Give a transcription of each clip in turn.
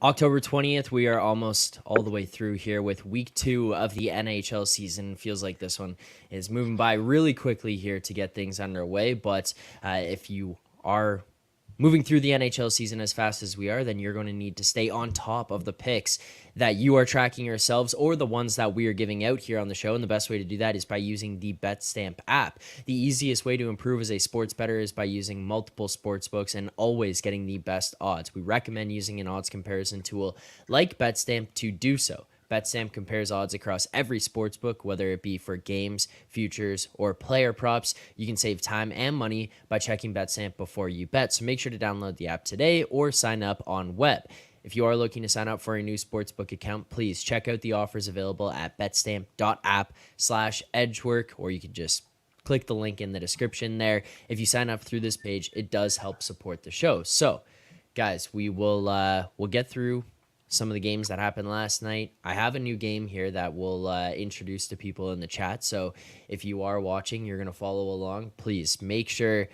October 20th, we are almost all the way through here with week 2 of the NHL season. Feels like this one is moving by really quickly here to get things underway. But if you are moving through the NHL season as fast as we are, then you're going to need to stay on top of the picks that you are tracking yourselves or the ones that we are giving out here on the show. And the best way to do that is by using the BetStamp app. The easiest way to improve as a sports bettor is by using multiple sports books and always getting the best odds. We recommend using an odds comparison tool like BetStamp to do so. BetStamp compares odds across every sportsbook, whether it be for games, futures, or player props. You can save time and money by checking BetStamp before you bet. So make sure to download the app today or sign up on web. If you are looking to sign up for a new sportsbook account, please check out the offers available at betstamp.app/edgework, or you can just click the link in the description there. If you sign up through this page, it does help support the show. So, guys, we'll get through some of the games that happened last night. I have a new game here that we'll introduce to people in the chat. So if you are watching, you're going to follow along. Please make sure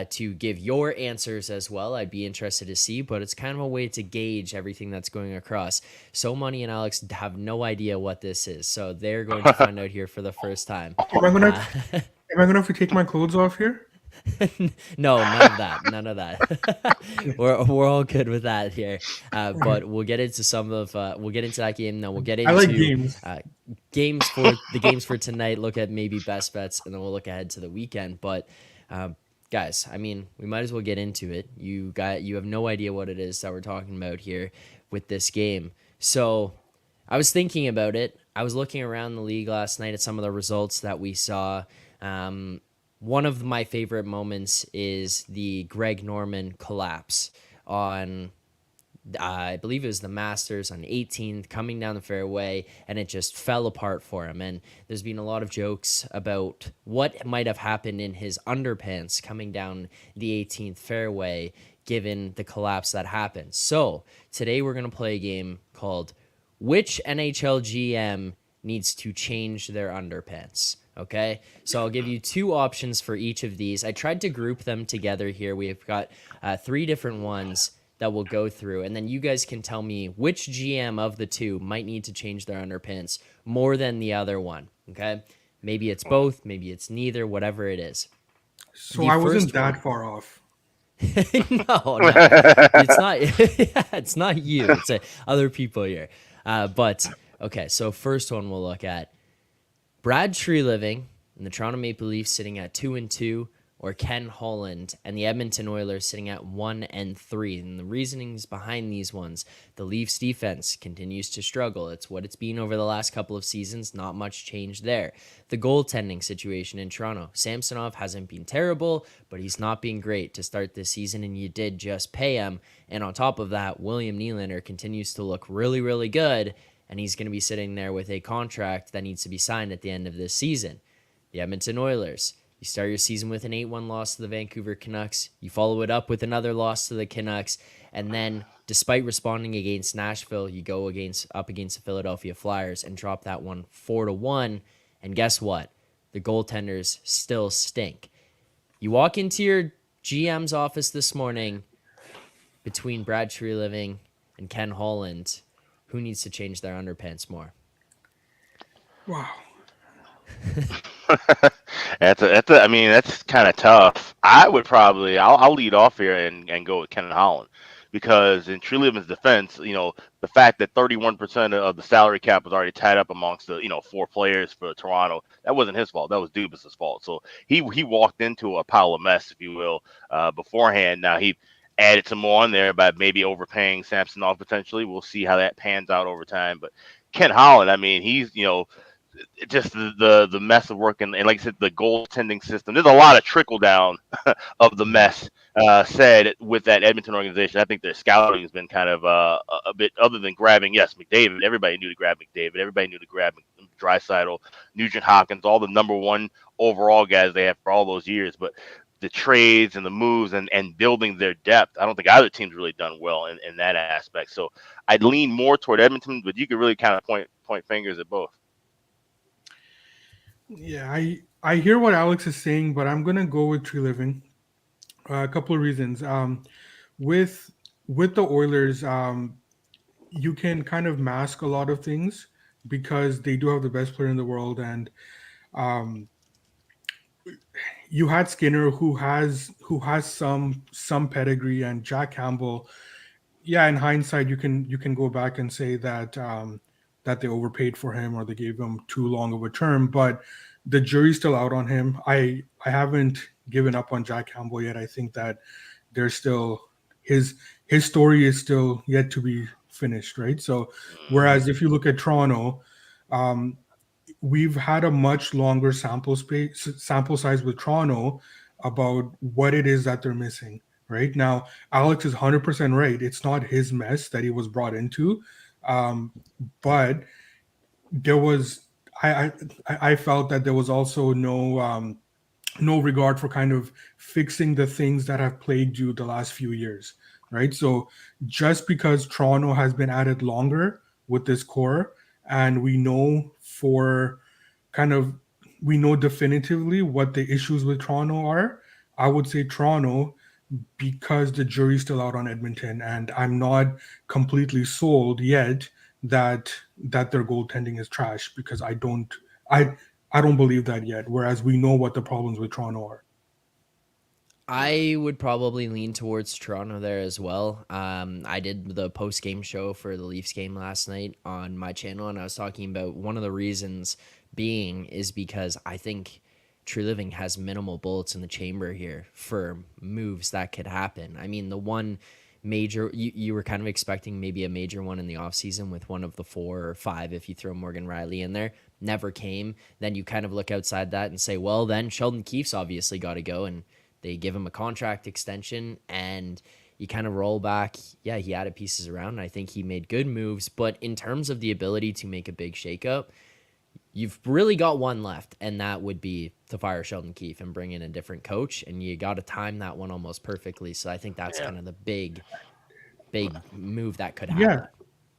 to give your answers as well. I'd be interested to see, but it's kind of a way to gauge everything that's going across. So Money and Alex have no idea what this is. So they're going to find out here for the first time. Am I gonna have to take my clothes off here? No, none of that. we're all good with that here. But we'll get into that game. Then we'll get into games for tonight. Look at maybe best bets, and then we'll look ahead to the weekend. But guys, I mean, we might as well get into it. You have no idea what it is that we're talking about here with this game. So I was thinking about it. I was looking around the league last night at some of the results that we saw. One of my favorite moments is the Greg Norman collapse on, I believe it was the Masters on 18th, coming down the fairway, and it just fell apart for him. And there's been a lot of jokes about what might have happened in his underpants coming down the 18th fairway, given the collapse that happened. So today we're going to play a game called Which NHL GM Needs to Change Their Underpants? Okay, so I'll give you 2 options for each of these. I tried to group them together here. We've got 3 different ones that we'll go through, and then you guys can tell me which GM of the 2 might need to change their underpants more than the other one, okay? Maybe it's both, maybe it's neither, whatever it is. So I wasn't that far off. No, it's not. It's not you. It's other people here. But, okay, so first one we'll look at. Brad Treliving and the Toronto Maple Leafs sitting at 2-2, or Ken Holland and the Edmonton Oilers sitting at 1-3. And the reasonings behind these ones: the Leafs defense continues to struggle. It's what it's been over the last couple of seasons. Not much change there. The goaltending situation in Toronto: Samsonov hasn't been terrible, but he's not been great to start this season, and you did just pay him. And on top of that, William Nylander continues to look really, really good, and he's going to be sitting there with a contract that needs to be signed at the end of this season. The Edmonton Oilers: you start your season with an 8-1 loss to the Vancouver Canucks. You follow it up with another loss to the Canucks. And then, despite responding against Nashville, you go up against the Philadelphia Flyers and drop that one 4-1. And guess what? The goaltenders still stink. You walk into your GM's office this morning between Brad Treliving and Ken Holland. Who needs to change their underpants more? Wow. That's kind of tough. I would probably, I'll lead off here and go with Ken Holland, because in Treliving's defense, the fact that 31% of the salary cap was already tied up amongst the 4 players for Toronto, that wasn't his fault. That was Dubas's fault. So he walked into a pile of mess, if you will, beforehand. Now added some more on there by maybe overpaying Samsonov potentially. We'll see how that pans out over time. But Ken Holland, I mean, he's just the mess of work and like I said, the goaltending system. There's a lot of trickle down of the mess said with that Edmonton organization. I think their scouting has been kind of a bit other than grabbing. Yes, McDavid. Everybody knew to grab McDavid. Everybody knew to grab Draisaitl, Nugent Hopkins, all the number one overall guys they have for all those years. But the trades and the moves and building their depth, I don't think either team's really done well in that aspect. So I'd lean more toward Edmonton, but you could really kind of point fingers at both. Yeah, I hear what Alex is saying, but I'm gonna go with Tree Living. A couple of reasons. With the Oilers, you can kind of mask a lot of things because they do have the best player in the world, and um, you had Skinner who has some pedigree, and Jack Campbell. Yeah, in hindsight, you can go back and say that that they overpaid for him or they gave him too long of a term, but the jury's still out on him. I haven't given up on Jack Campbell yet. I think that there's still his story is still yet to be finished, right? So, whereas if you look at Toronto, um, we've had a much longer sample size with Toronto about what it is that they're missing. Right now, Alex is 100% right. It's not his mess that he was brought into, um, but there was I felt that there was also no regard for kind of fixing the things that have plagued you the last few years, right? So just because Toronto has been at it longer with this core, and we know for kind of we know definitively what the issues with Toronto are, I would say Toronto because the jury's still out on Edmonton, and I'm not completely sold yet that their goaltending is trash because I I don't believe that yet. Whereas we know what the problems with Toronto are. I would probably lean towards Toronto there as well. I did the post game show for the Leafs game last night on my channel, and I was talking about one of the reasons being is because I think True Living has minimal bullets in the chamber here for moves that could happen. I mean, the one major you were kind of expecting maybe a major one in the offseason with one of the 4 or 5 if you throw Morgan Riley in there, never came. Then you kind of look outside that and say, well, then Sheldon Keefe's obviously got to go, and they give him a contract extension, and you kind of roll back. Yeah, he added pieces around, and I think he made good moves. But in terms of the ability to make a big shakeup, you've really got one left, and that would be to fire Sheldon Keefe and bring in a different coach, and you got to time that one almost perfectly. So I think that's kind of the big move that could happen.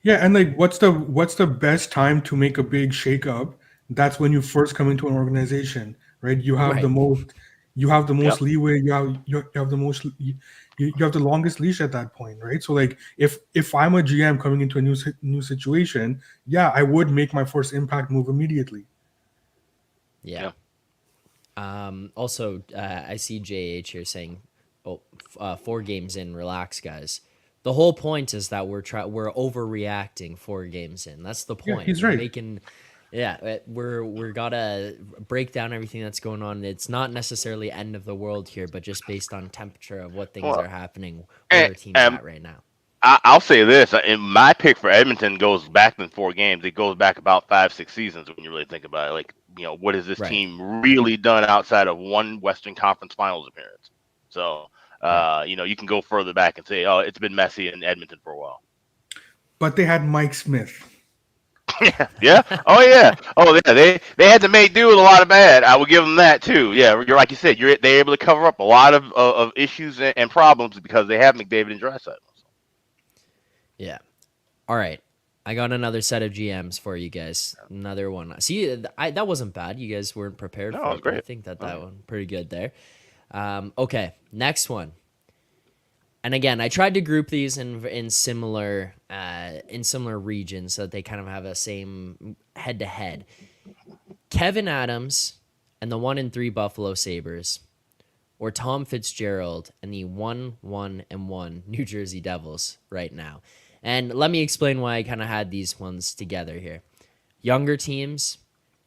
Yeah, and like, what's the best time to make a big shakeup? That's when you first come into an organization, right? You have the most leeway. You have the most you have the longest leash at that point, right? So like, if I'm a GM coming into a new situation, yeah, I would make my first impact move immediately. Yeah. Also, I see JH here saying, 4 games in, relax, guys. The whole point is that we're overreacting 4 games in. That's the point. Yeah, he's right. We're gotta break down everything that's going on. It's not necessarily end of the world here, but just based on temperature of what things are happening, where our team's at right now. I'll say this: and my pick for Edmonton goes back than 4 games. It goes back about 5-6 seasons when you really think about it. Like, what has this team really done outside of one Western Conference Finals appearance? So, you can go further back and say, oh, it's been messy in Edmonton for a while. But they had Mike Smith. Yeah. Oh yeah. They had to make do with a lot of bad. I will give them that too. Yeah, you're like you said. They're able to cover up a lot of issues and problems because they have McDavid and Draisaitl. Yeah. All right. I got another set of GMs for you guys. Another one. See, that wasn't bad. You guys weren't prepared for it. Great. I think that one pretty good there. Okay, next one. And again, I tried to group these in similar regions so that they kind of have a same head-to-head. Kevin Adams and the 1-3 Buffalo Sabres, or Tom Fitzgerald and the 1-1 New Jersey Devils right now. And let me explain why I kind of had these ones together here. Younger teams,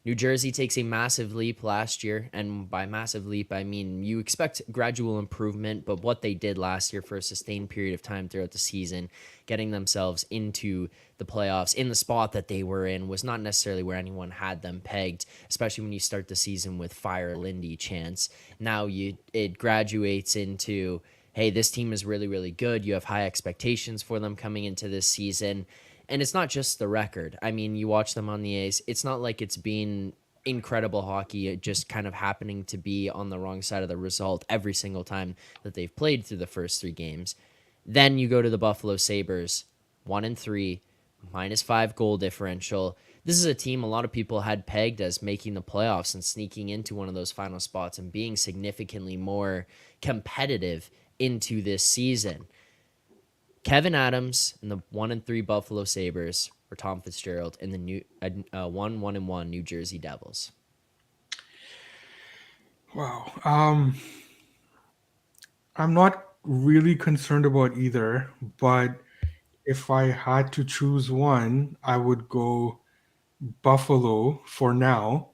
New Jersey takes a massive leap last year, and by massive leap, I mean you expect gradual improvement, but what they did last year for a sustained period of time throughout the season, getting themselves into the playoffs in the spot that they were in, was not necessarily where anyone had them pegged, especially when you start the season with Fire Lindy chance. Now it graduates into, hey, this team is really, really good. You have high expectations for them coming into this season. And it's not just the record. I mean, you watch them on the A's. It's not like it's been incredible hockey, just kind of happening to be on the wrong side of the result every single time that they've played through the first 3 games. Then you go to the Buffalo Sabres, 1-3, -5 goal differential. This is a team a lot of people had pegged as making the playoffs and sneaking into one of those final spots and being significantly more competitive into this season. Kevin Adams and the 1-3 Buffalo Sabres, or Tom Fitzgerald and the 1-1 New Jersey Devils. Wow. I'm not really concerned about either, but if I had to choose one, I would go Buffalo for now,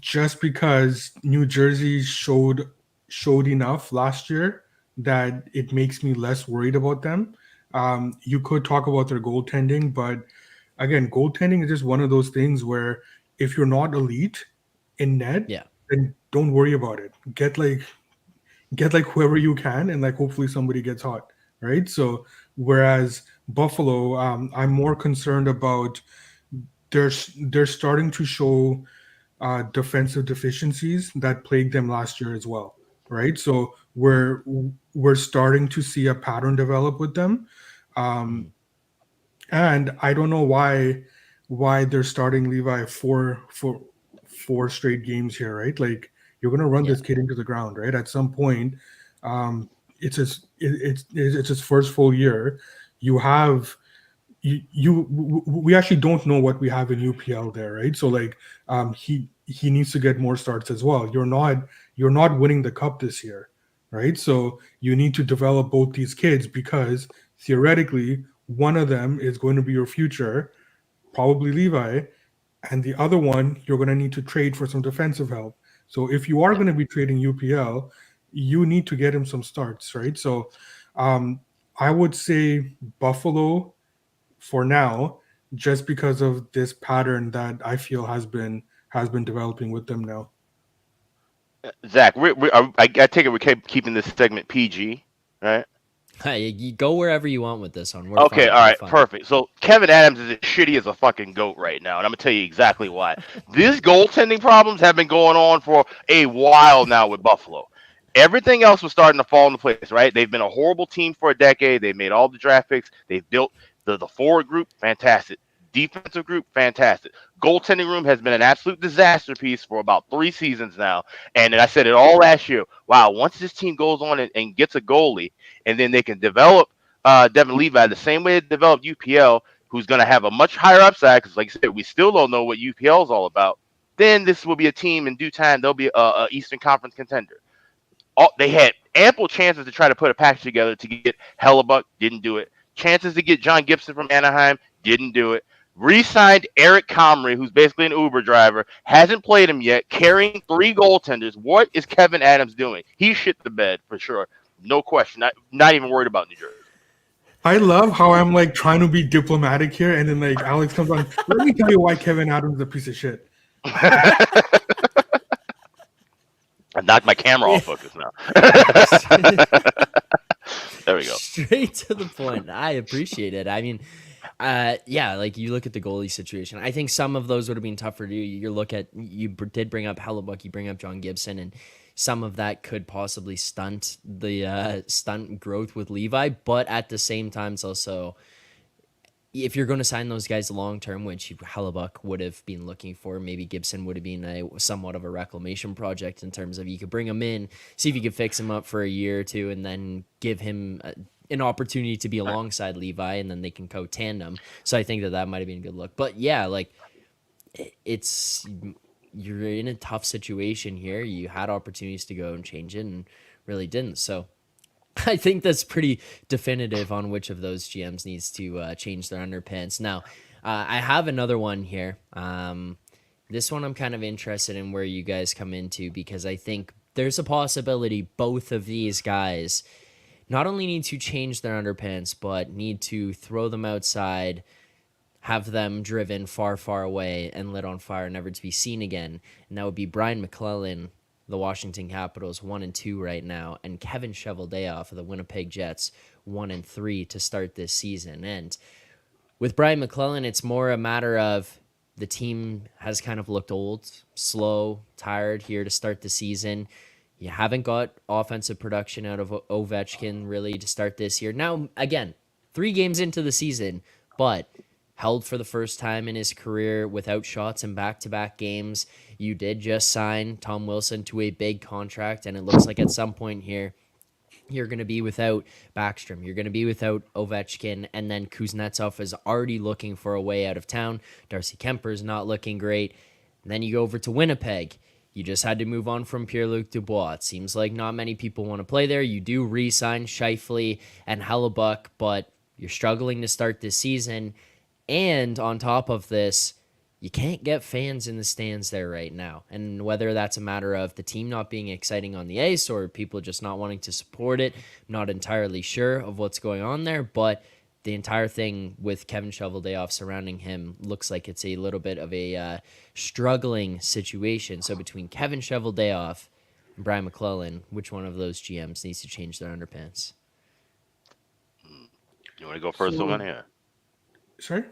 just because New Jersey showed enough last year that it makes me less worried about them. You could talk about their goaltending, but again, goaltending is just one of those things where if you're not elite in net, Yeah. then don't worry about it. Get like whoever you can, and like hopefully somebody gets hot, right? So whereas Buffalo, I'm more concerned about they're starting to show defensive deficiencies that plagued them last year as well, right? So we're starting to see a pattern develop with them, um, and I don't know why they're starting Levi for 4 straight games here, right? Like you're gonna run Yeah. this kid into the ground, right? At some point, it's his first full year. You have we actually don't know what we have in UPL there, right? So like he needs to get more starts as well. You're not winning the cup this year, right? So you need to develop both these kids because theoretically one of them is going to be your future, probably Levi, and the other one you're going to need to trade for some defensive help. So if you are going to be trading UPL, you need to get him some starts, right? So I would say Buffalo for now, just because of this pattern that I feel has been developing with them now. Zach, I take it we're keeping this segment PG, right? Hey, you go wherever you want with this one. We're Okay, fine. all We're right, fine. perfect. So Kevin Adams is as shitty as a fucking goat right now, and I'm gonna tell you exactly why. These goaltending problems have been going on for a while now with Buffalo. Everything else was starting to fall into place, right? They've been a horrible team for a decade. They've made all the draft picks. They've built the forward group, fantastic. Defensive group, fantastic. Goaltending room has been an absolute disaster piece for about 3 seasons now. And I said it all last year. Wow, once this team goes on and gets a goalie, and then they can develop Devin Levi the same way they developed UPL, who's going to have a much higher upside because, like I said, we still don't know what UPL is all about. Then this will be a team in due time. They'll be a Eastern Conference contender. They had ample chances to try to put a package together to get Hellebuck, didn't do it. Chances to get John Gibson from Anaheim, didn't do it. Re-signed Eric Comrie, who's basically an Uber driver, hasn't played him yet, carrying 3 goaltenders. What is Kevin Adams doing? He shit the bed for sure, no question. Not even worried about New Jersey. I love how I'm like trying to be diplomatic here, and then like Alex comes on. Let me tell you why Kevin Adams is a piece of shit. I knocked my camera Yeah. off focus now. There we go. Straight to the point. I appreciate it. I mean, yeah, like you look at the goalie situation. I think some of those would have been tougher to do. You did bring up Hellebuck, you bring up John Gibson, and some of that could possibly stunt the stunt growth with Levi. But at the same time, it's also, if you're going to sign those guys long term, which Hellebuck would have been looking for, maybe Gibson would have been somewhat of a reclamation project in terms of you could bring him in, see if you could fix him up for a year or two, and then give him an opportunity to be alongside Levi, and then they can co-tandem. So I think that might have been a good look. But yeah, like you're in a tough situation here. You had opportunities to go and change it and really didn't. So I think that's pretty definitive on which of those GMs needs to change their underpants. Now, I have another one here. This one I'm kind of interested in where you guys come into, because I think there's a possibility both of these guys not only need to change their underpants, but need to throw them outside, have them driven far, far away and lit on fire, never to be seen again. And that would be Brian McClellan, the Washington Capitals, 1-2 right now, and Kevin Cheveldayoff of the Winnipeg Jets, 1-3 to start this season. And with Brian McClellan, it's more a matter of the team has kind of looked old, slow, tired here to start the season. You haven't got offensive production out of Ovechkin really to start this year. Now, again, 3 games into the season, but held for the first time in his career without shots in back-to-back games. You did just sign Tom Wilson to a big contract, and it looks like at some point here you're going to be without Backstrom. You're going to be without Ovechkin, and then Kuznetsov is already looking for a way out of town. Darcy Kemper's not looking great. And then you go over to Winnipeg. You just had to move on from Pierre-Luc Dubois. It seems like not many people want to play there. You do re-sign Scheifele and Hellebuck, but you're struggling to start this season. And on top of this, you can't get fans in the stands there right now. And whether that's a matter of the team not being exciting on the ice or people just not wanting to support it, I'm not entirely sure of what's going on there. But the entire thing with Kevin Cheveldayoff surrounding him looks like it's a little bit of a struggling situation. So between Kevin Cheveldayoff and Brian McClellan, which one of those GMs needs to change their underpants? You want to go first, So, one here? sorry.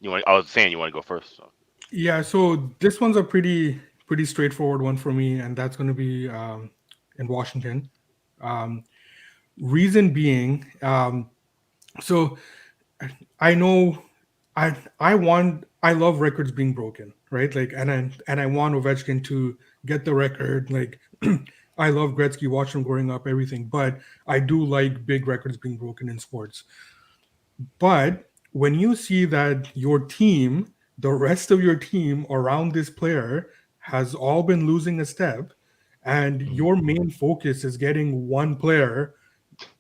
I was saying you want to go first. So. Yeah, so this one's a pretty straightforward one for me, and that's going to be in Washington. Um, Reason being, so I know I love records being broken, right? Like, and I want Ovechkin to get the record. Like, I love Gretzky, watched him growing up, everything, but I do like big records being broken in sports. But when you see that your team, the rest of your team around this player has all been losing a step, and your main focus is getting one player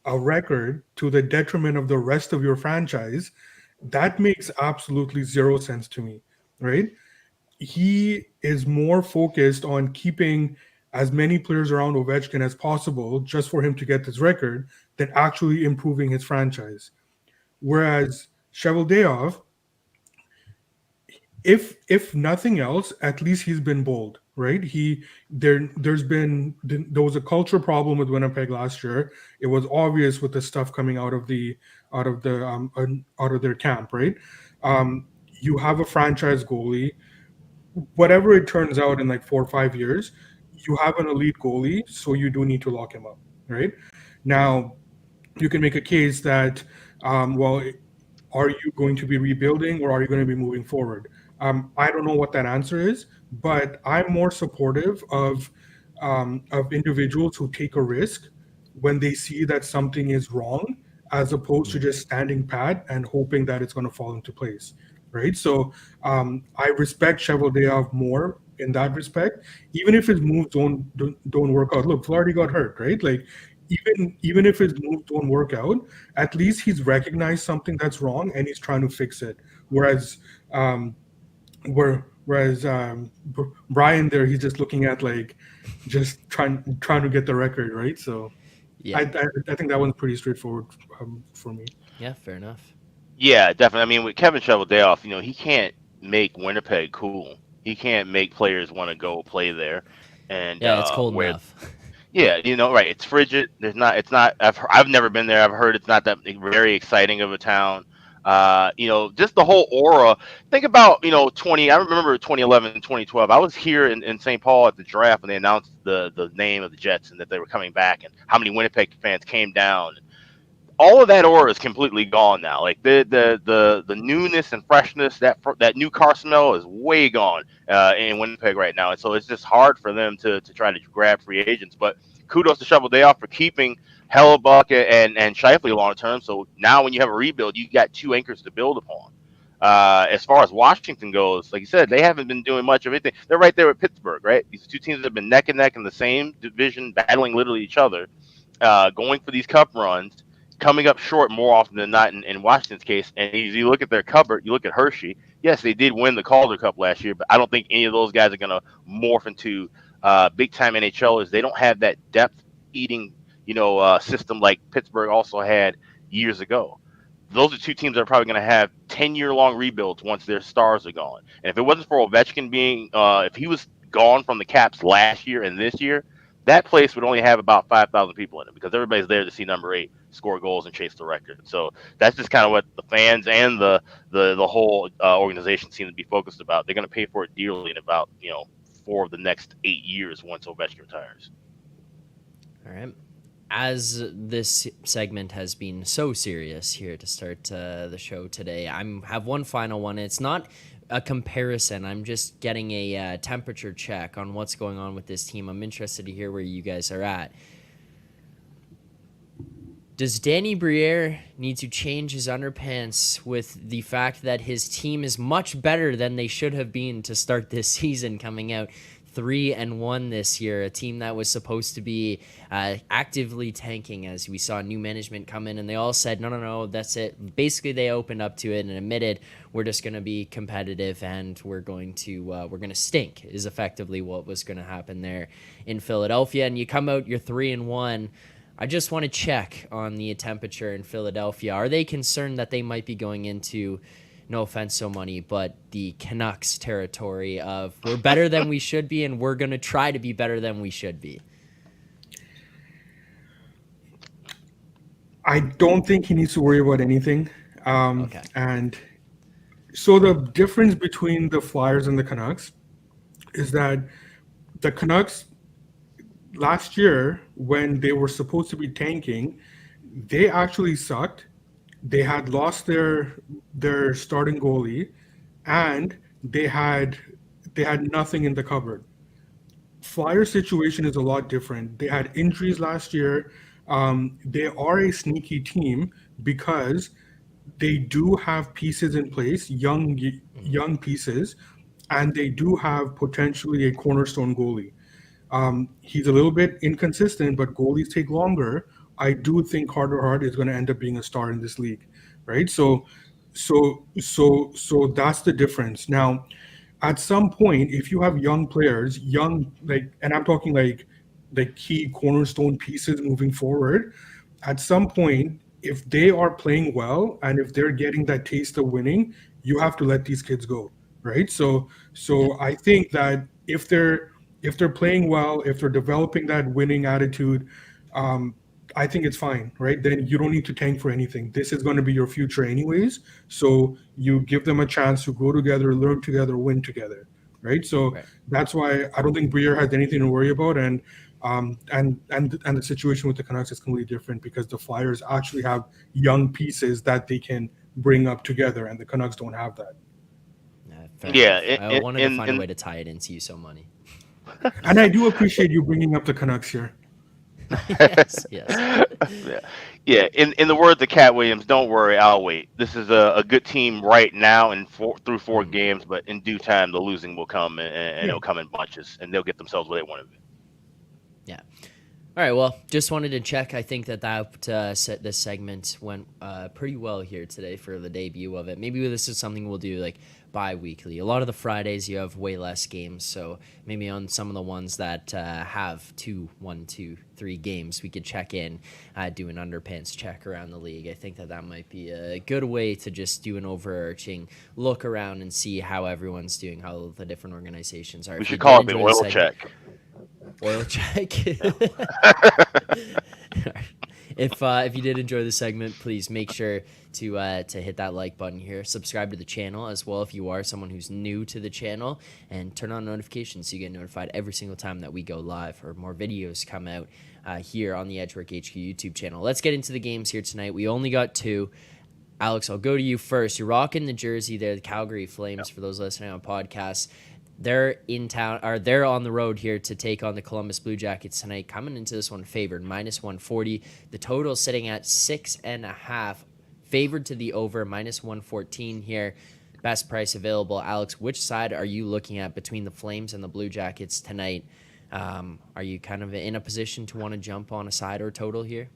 a record to the detriment of the rest of your franchise, that makes absolutely zero sense to me, right? He is more focused on keeping as many players around Ovechkin as possible just for him to get this record than actually improving his franchise. Whereas Cheveldayoff, if nothing else, at least he's been bold, right? There was a culture problem with Winnipeg last year. It was obvious with the stuff coming out of the out of their camp, right? You have a franchise goalie. Whatever it turns out in like 4 or 5 years, you have an elite goalie, so you do need to lock him up, right? Now, you can make a case that, well, are you going to be rebuilding or are you going to be moving forward? I don't know what that answer is, but I'm more supportive of individuals who take a risk when they see that something is wrong, as opposed to just standing pat and hoping that it's going to fall into place, right? So I respect Cheveldayoff more in that respect, even if his moves don't work out. Look, Flaherty got hurt, right? Like, even if his moves don't work out, at least he's recognized something that's wrong and he's trying to fix it. Whereas um, Brian there, he's just looking at like just trying to get the record, right? So I, Yeah. I I think that one's pretty straightforward for me. Yeah, fair enough. Yeah, definitely. I mean, with Kevin Cheveldayoff, he can't make Winnipeg cool. He can't make players want to go play there, and Yeah, it's cold where enough. yeah, right. It's frigid. There's not. It's not. I've never been there. I've heard it's not that very exciting of a town. Just the whole aura. Think about 20. I remember 2011, 2012. I was here in St. Paul at the draft when they announced the name of the Jets and that they were coming back, and how many Winnipeg fans came down. All of that aura is completely gone now. Like the newness and freshness, that new car smell is way gone in Winnipeg right now, and so it's just hard for them to try to grab free agents. But kudos to Shovel for keeping Hellebuck and Scheifele long term. So now when you have a rebuild, you got 2 anchors to build upon. As far as Washington goes, like you said, they haven't been doing much of anything. They're right there with Pittsburgh, right? These two teams have been neck and neck in the same division, battling literally each other, going for these cup runs. coming up short more often than not in Washington's case. And you look at their cupboard, you look at Hershey. Yes, they did win the Calder Cup last year, but I don't think any of those guys are going to morph into big time NHLers. They don't have that depth eating, system like Pittsburgh also had years ago. Those are two teams that are probably going to have 10-year long rebuilds once their stars are gone. And if it wasn't for Ovechkin being, if he was gone from the Caps last year and this year, that place would only have about 5,000 people in it because everybody's there to see number 8 score goals and chase the record. So that's just kind of what the fans and the whole organization seem to be focused about. They're going to pay for it dearly in about 4 of the next 8 years once Ovechkin retires. All right. As this segment has been so serious here to start the show today, I have one final one. It's not a comparison. I'm just getting a temperature check on what's going on with this team. I'm interested to hear where you guys are at. Does Danny Briere need to change his underpants with the fact that his team is much better than they should have been to start this season, coming out 3-1 this year, a team that was supposed to be actively tanking, as we saw new management come in and they all said, no, that's it. Basically, they opened up to it and admitted we're just going to be competitive and we're going to stink is effectively what was going to happen there in Philadelphia. And you come out, you're 3-1. I just want to check on the temperature in Philadelphia. Are they concerned that they might be going into, no offense, so money, but the Canucks territory of we're better than we should be and we're going to try to be better than we should be? I don't think he needs to worry about anything. Okay. And so the difference between the Flyers and the Canucks is that the Canucks last year, when they were supposed to be tanking, they actually sucked. They had lost their starting goalie, and they had nothing in the cupboard. Flyers situation is a lot different. They had injuries last year. They are a sneaky team because they do have pieces in place, young pieces, and they do have potentially a cornerstone goalie. He's a little bit inconsistent, but goalies take longer. I do think Carter Hart is going to end up being a star in this league, right? So that's the difference. Now, at some point, if you have young players, and I'm talking like key cornerstone pieces moving forward, at some point, if they are playing well and if they're getting that taste of winning, you have to let these kids go, right? So I think that if they're playing well, if they're developing that winning attitude, I think it's fine, right? Then you don't need to tank for anything. This is going to be your future anyways. So you give them a chance to grow together, learn together, win together, right? So that's why I don't think Briere has anything to worry about. And the situation with the Canucks is completely different because the Flyers actually have young pieces that they can bring up together, and the Canucks don't have that. I wanted to find a way to tie it into you so money. And I do appreciate you bringing up the Canucks here. Yes. Yeah. In the words of Cat Williams, don't worry, I'll wait. This is a good team right now and through 4 games, but in due time the losing will come and it'll come in bunches and they'll get themselves where they want to be. Yeah. All right. Well, just wanted to check. I think that this segment went pretty well here today for the debut of it. Maybe this is something we'll do like bi-weekly. A lot of the Fridays you have way less games, so maybe on some of the ones that have 1, 2, 3 games, we could check in, do an underpants check around the league. I think that might be a good way to just do an overarching look around and see how everyone's doing, how the different organizations are. We should call it the oil check. Oil check. If you did enjoy the segment, please make sure to hit that like button here. Subscribe to the channel as well if you are someone who's new to the channel, and turn on notifications so you get notified every single time that we go live or more videos come out here on the Edgework HQ YouTube channel. Let's get into the games here tonight. We only got 2. Alex, I'll go to you first. You're rocking the jersey there, the Calgary Flames, for those listening on podcasts. They're in town, or they're on the road here to take on the Columbus Blue Jackets tonight. Coming into this one favored, -140. The total sitting at 6.5. Favored to the over, -114 here. Best price available. Alex, which side are you looking at between the Flames and the Blue Jackets tonight? Are you kind of in a position to want to jump on a side or total here?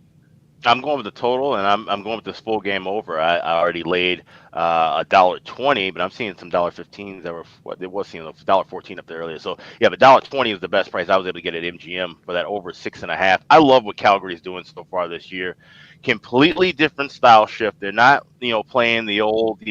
I'm going with the total, and I'm going with this full game over. I already laid $1.20, but I'm seeing some $1.15s that were what it was seeing $1.14 up there earlier. So yeah, but $1.20 is the best price I was able to get at MGM for that over 6.5. I love what Calgary is doing so far this year. Completely different style shift. They're not playing the old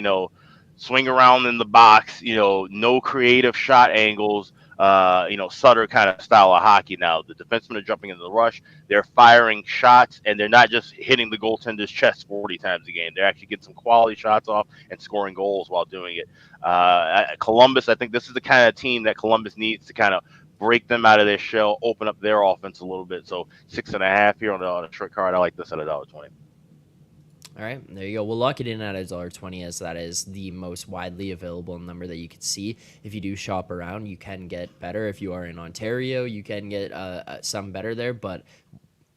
swing around in the box. No creative shot angles. Sutter kind of style of hockey now. The defensemen are jumping into the rush. They're firing shots, and they're not just hitting the goaltender's chest 40 times a game. They're actually getting some quality shots off and scoring goals while doing it. Columbus, I think this is the kind of team that Columbus needs to kind of break them out of their shell, open up their offense a little bit. So 6.5 here on a short card. I like this at $1.20. All right, there you go. We'll lock it in at $1.20 as that is the most widely available number that you could see. If you do shop around, you can get better. If you are in Ontario, you can get some better there, but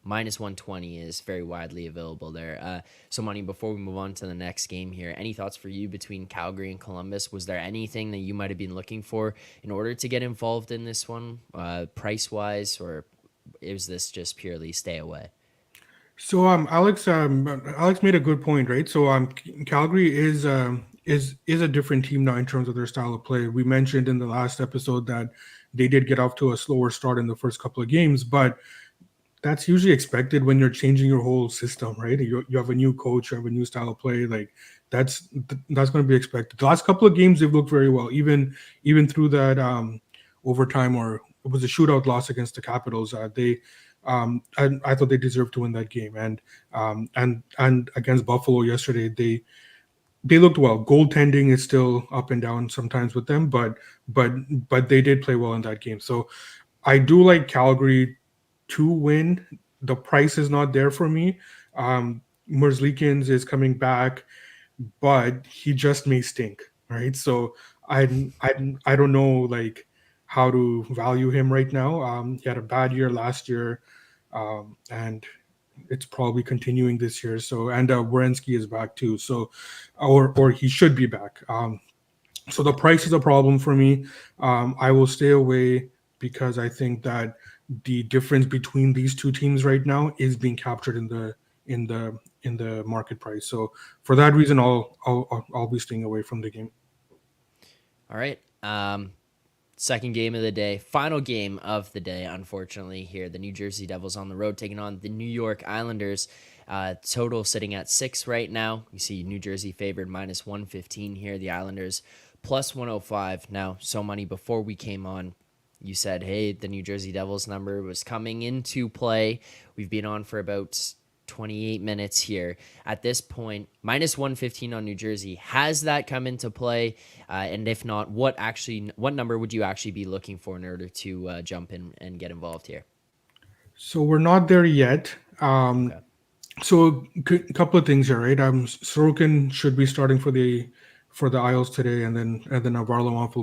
minus 120 is very widely available there. So, Money, before we move on to the next game here, any thoughts for you between Calgary and Columbus? Was there anything that you might have been looking for in order to get involved in this one, price-wise, or is this just purely stay away? So Alex made a good point, right? So Calgary is a different team now in terms of their style of play. We mentioned in the last episode that they did get off to a slower start in the first couple of games, but that's usually expected when you're changing your whole system, right? You have a new coach, you have a new style of play, like that's going to be expected. The last couple of games they've looked very well, even through that overtime, or it was a shootout loss against the Capitals. I thought they deserved to win that game, and against Buffalo yesterday, they looked well. Goaltending is still up and down sometimes with them, but they did play well in that game. So I do like Calgary to win. The price is not there for me. Merzlikins is coming back, but he just may stink, right? So I don't know like how to value him right now. He had a bad year last year, and it's probably continuing this year. So and Werenski is back too. So or he should be back. So the price is a problem for me. I will stay away because I think that the difference between these two teams right now is being captured in the market price. So for that reason, I'll be staying away from the game. All right. Second game of the day, final game of the day, unfortunately, here. The New Jersey Devils on the road taking on the New York Islanders. Total sitting at 6 right now. You see New Jersey favored minus 115 here. The Islanders plus 105. Now, so Money, before we came on, you said, hey, the New Jersey Devils number was coming into play. We've been on for about 28 minutes here. At this point, minus 115 on New Jersey. Has that come into play? And if not, what number would you actually be looking for in order to jump in and get involved here? So we're not there yet. Okay. So a couple of things here, right? Sorokin should be starting for the Isles today, and then Varlamov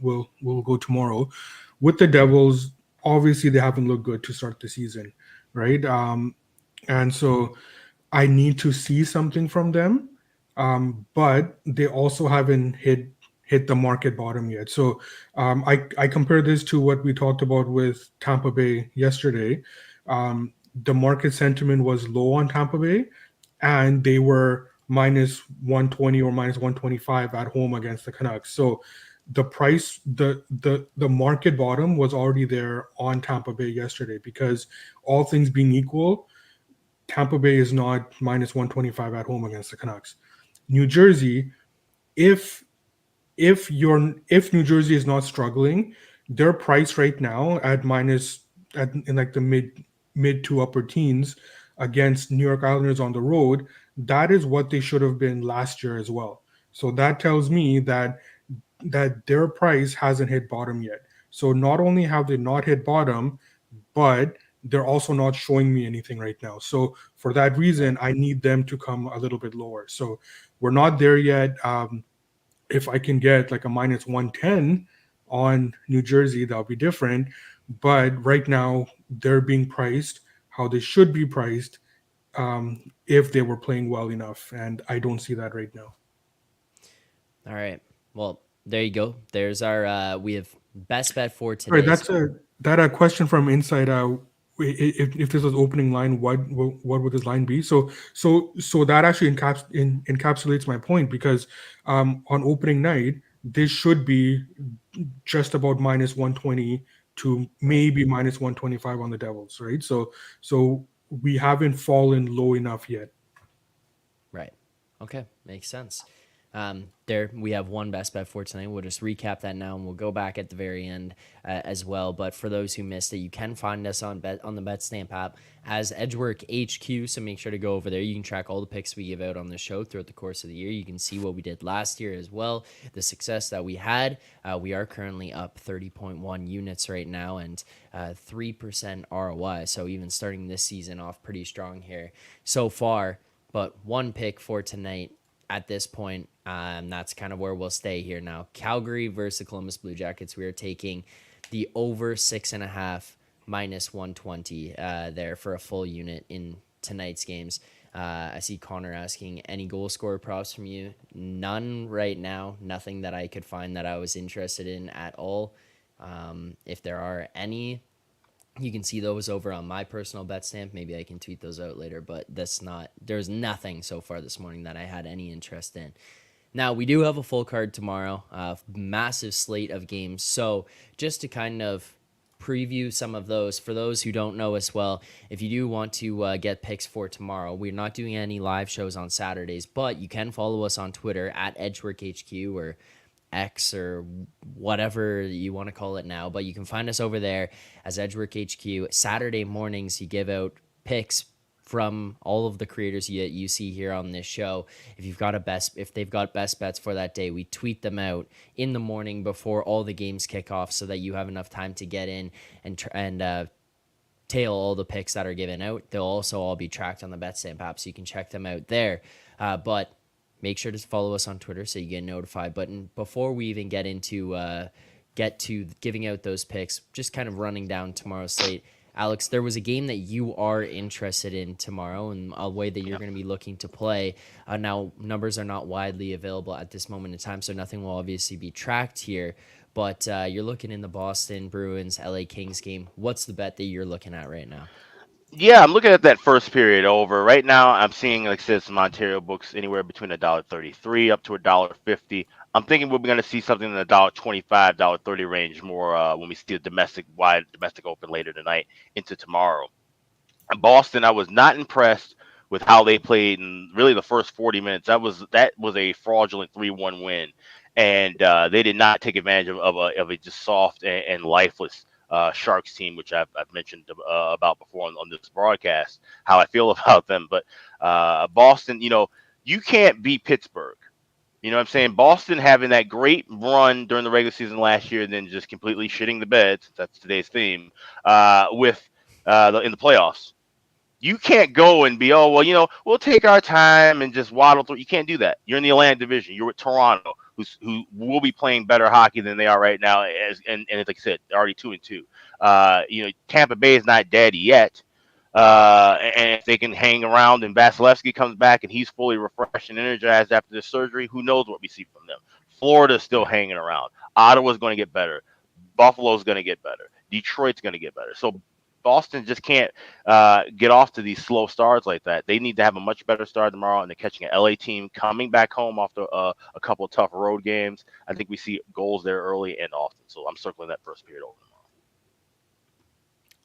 will go tomorrow. With the Devils, obviously they haven't looked good to start the season, right? And so I need to see something from them, but they also haven't hit the market bottom yet. So I compare this to what we talked about with Tampa Bay yesterday. The market sentiment was low on Tampa Bay, and they were minus 120 or minus 125 at home against the Canucks. So the price, the market bottom was already there on Tampa Bay yesterday, because all things being equal, Tampa Bay is not minus 125 at home against the Canucks. New Jersey, if New Jersey is not struggling, their price right now in like the mid to upper teens against New York Islanders on the road, that is what they should have been last year as well. So that tells me that their price hasn't hit bottom yet. So not only have they not hit bottom, but they're also not showing me anything right now. So for that reason, I need them to come a little bit lower. So we're not there yet. If I can get like a minus 110 on New Jersey, that'll be different. But right now, they're being priced how they should be priced, if they were playing well enough. And I don't see that right now. All right. Well, there you go. There's our we have best bet for All right, today. that's a question from Inside. if this was opening line, what would this line be? So that actually encapsulates my point, because on opening night this should be just about minus 120 to Right. maybe minus 125 on the Devils, right? So we haven't fallen low enough yet. Right. Okay. Makes sense. There we have one best bet for tonight. We'll just recap that now, and we'll go back at the very end as well. But for those who missed it, you can find us on the BetStamp app as Edgework HQ. So make sure to go over there. You can track all the picks we give out on the show throughout the course of the year. You can see what we did last year as well, the success that we had. We are currently up 30.1 units right now, and 3% ROI. So even starting this season off pretty strong here so far. But one pick for tonight at this point, that's kind of where we'll stay here now. Calgary versus the Columbus Blue Jackets. We are taking the over 6.5 minus 120 there for a full unit in tonight's games. I see Connor asking, any goal scorer props from you? None right now. Nothing that I could find that I was interested in at all. If there are any, you can see those over on my personal bet stamp. Maybe I can tweet those out later, but there's nothing so far this morning that I had any interest in. Now, we do have a full card tomorrow, massive slate of games. So just to kind of preview some of those, for those who don't know as well, if you do want to get picks for tomorrow, we're not doing any live shows on Saturdays, but you can follow us on Twitter at EdgeworkHQ or X or whatever you want to call it now, but you can find us over there as Edgework HQ. Saturday mornings, you give out picks from all of the creators you see here on this show. If they've got best bets for that day, we tweet them out in the morning before all the games kick off, so that you have enough time to get in and tail all the picks that are given out. They'll also all be tracked on the BetStamp app, so you can check them out there. But make sure to follow us on Twitter so you get notified. But before we even get to giving out those picks, just kind of running down tomorrow's slate. Alex, there was a game that you are interested in tomorrow and a way that you're going to be looking to play. Now, numbers are not widely available at this moment in time, so nothing will obviously be tracked here. But you're looking in the Boston Bruins LA Kings game. What's the bet that you're looking at right now? Yeah, I'm looking at that first period over. Right now, I'm seeing, like I said, some Ontario books anywhere between $1.33 up to $1.50. I'm thinking we're going to see something in the $1.25, $1.30 range more when we see the domestic open later tonight into tomorrow. In Boston, I was not impressed with how they played in really the first 40 minutes. That was a fraudulent 3-1 win, and they did not take advantage of a just soft and lifeless Sharks team, which I've mentioned about before on this broadcast, how I feel about them. But Boston, you can't beat Pittsburgh. You know what I'm saying? Boston having that great run during the regular season last year and then just completely shitting the bed, since that's today's theme, in the playoffs. You can't go and be, we'll take our time and just waddle through. You can't do that. You're in the Atlantic Division. You're with Toronto, who will be playing better hockey than they are right now. And like I said, they're already 2-2. Tampa Bay is not dead yet. And if they can hang around and Vasilevsky comes back and he's fully refreshed and energized after the surgery, who knows what we see from them. Florida's still hanging around. Ottawa's going to get better. Buffalo's going to get better. Detroit's going to get better. So Boston just can't get off to these slow starts like that. They need to have a much better start tomorrow, and they're catching an LA team coming back home after a couple of tough road games. I think we see goals there early and often. So I'm circling that first period over tomorrow.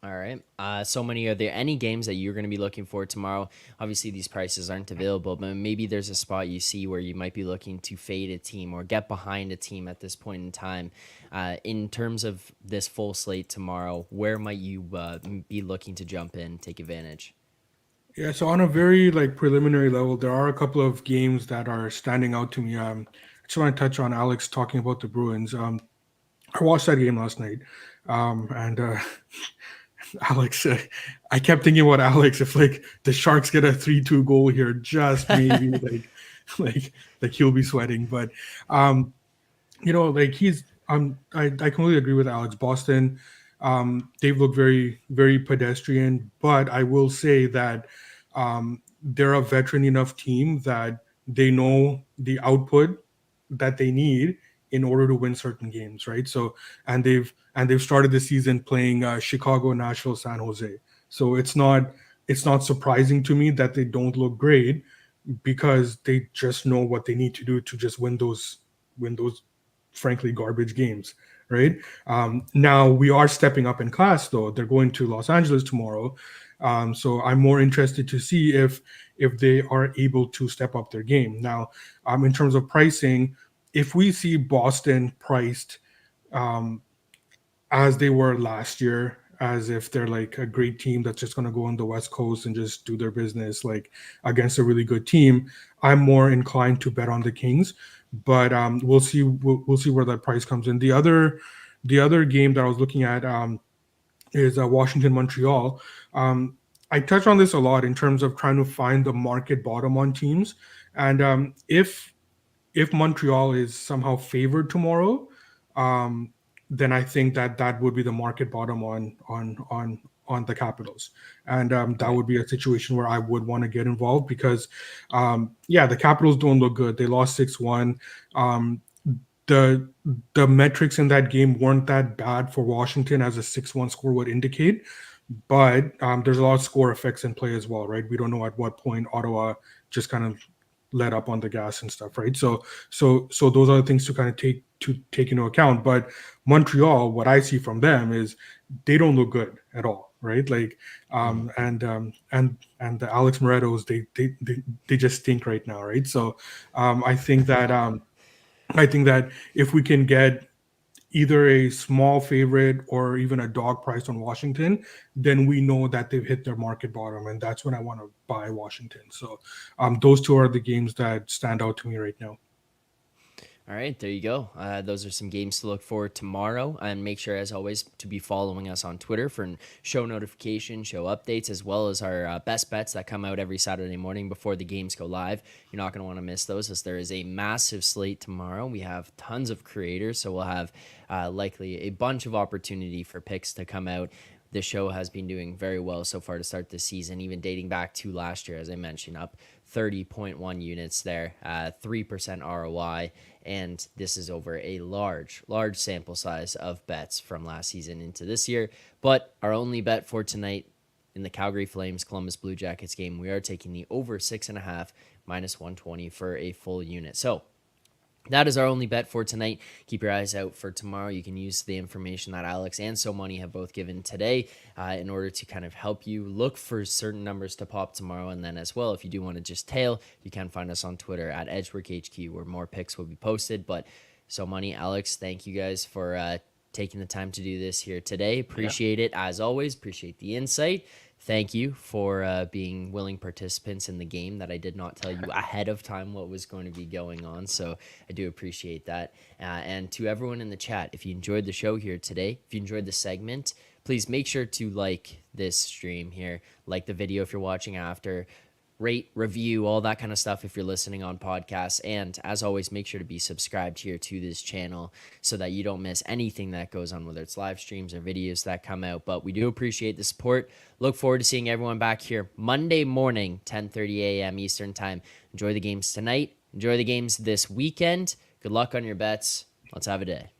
All right. Are there any games that you're going to be looking for tomorrow? Obviously, these prices aren't available, but maybe there's a spot you see where you might be looking to fade a team or get behind a team at this point in time. In terms of this full slate tomorrow, where might you be looking to jump in, take advantage? Yeah, so on a very preliminary level, there are a couple of games that are standing out to me. I just want to touch on Alex talking about the Bruins. I watched that game last night, and Alex, I kept thinking about Alex. If the Sharks get a 3-2 goal here, just maybe he'll be sweating. But he's I completely agree with Alex. Boston, they've looked very, very pedestrian. But I will say that they're a veteran enough team that they know the output that they need in order to win certain games, right? So, and they've started the season playing Chicago, Nashville, San Jose. So it's not surprising to me that they don't look great, because they just know what they need to do to just win those frankly garbage games, right? Now we are stepping up in class, though. They're going to Los Angeles tomorrow, so I'm more interested to see if they are able to step up their game. Now, in terms of pricing, if we see Boston priced um, as they were last year, as if they're like a great team that's just going to go on the West Coast and just do their business like against a really good team, I'm more inclined to bet on the Kings. But we'll see. We'll see where that price comes in. The other game that I was looking at is Washington Montreal. I touch on this a lot in terms of trying to find the market bottom on teams, and if Montreal is somehow favored tomorrow, um, then I think that would be the market bottom on the Capitals, and that Right. would be a situation where I would want to get involved because, yeah, the Capitals don't look good. They lost 6-1. Um, the the metrics in that game weren't that bad for Washington, as a 6-1 score would indicate, but there's a lot of score effects in play as well, right? We don't know at what point Ottawa just kind of let up on the gas and stuff, right? So those are the things to kind of take into account. But Montreal, what I see from them is they don't look good at all, right? Like Mhm. and the Alex Moretto's, they just stink right now, right? So I think that if we can get either a small favorite or even a dog price on Washington, then we know that they've hit their market bottom, and that's when I want to buy Washington. So those two are the games that stand out to me right now. All right, there you go. Those are some games to look for tomorrow. And make sure, as always, to be following us on Twitter for show notifications, show updates, as well as our best bets that come out every Saturday morning before the games go live. You're not going to want to miss those, as there is a massive slate tomorrow. We have tons of creators, so we'll have likely a bunch of opportunity for picks to come out. The show has been doing very well so far to start this season, even dating back to last year, as I mentioned, up 30.1 units there, 3% ROI. And this is over a large sample size of bets from last season into this year. But our only bet for tonight in the Calgary Flames Columbus Blue Jackets game, we are taking the over 6.5 minus 120 for a full unit. So that is our only bet for tonight. Keep your eyes out for tomorrow. You can use the information that Alex and So Money have both given today in order to kind of help you look for certain numbers to pop tomorrow. And then as well, if you do want to just tail, you can find us on Twitter at EdgeworkHQ, where more picks will be posted. But So Money, Alex, thank you guys for taking the time to do this here today. Appreciate it. As always, appreciate the insight. Thank you for being willing participants in the game that I did not tell you ahead of time what was going to be going on. So I do appreciate that. And to everyone in the chat, if you enjoyed the show here today, if you enjoyed the segment, please make sure to like this stream here, like the video if you're watching after, rate, review, all that kind of stuff if you're listening on podcasts. And as always, make sure to be subscribed here to this channel so that you don't miss anything that goes on, whether it's live streams or videos that come out. But we do appreciate the support. Look forward to seeing everyone back here Monday morning, 10:30 a.m. Eastern time. Enjoy the games tonight. Enjoy the games this weekend. Good luck on your bets. Let's have a day.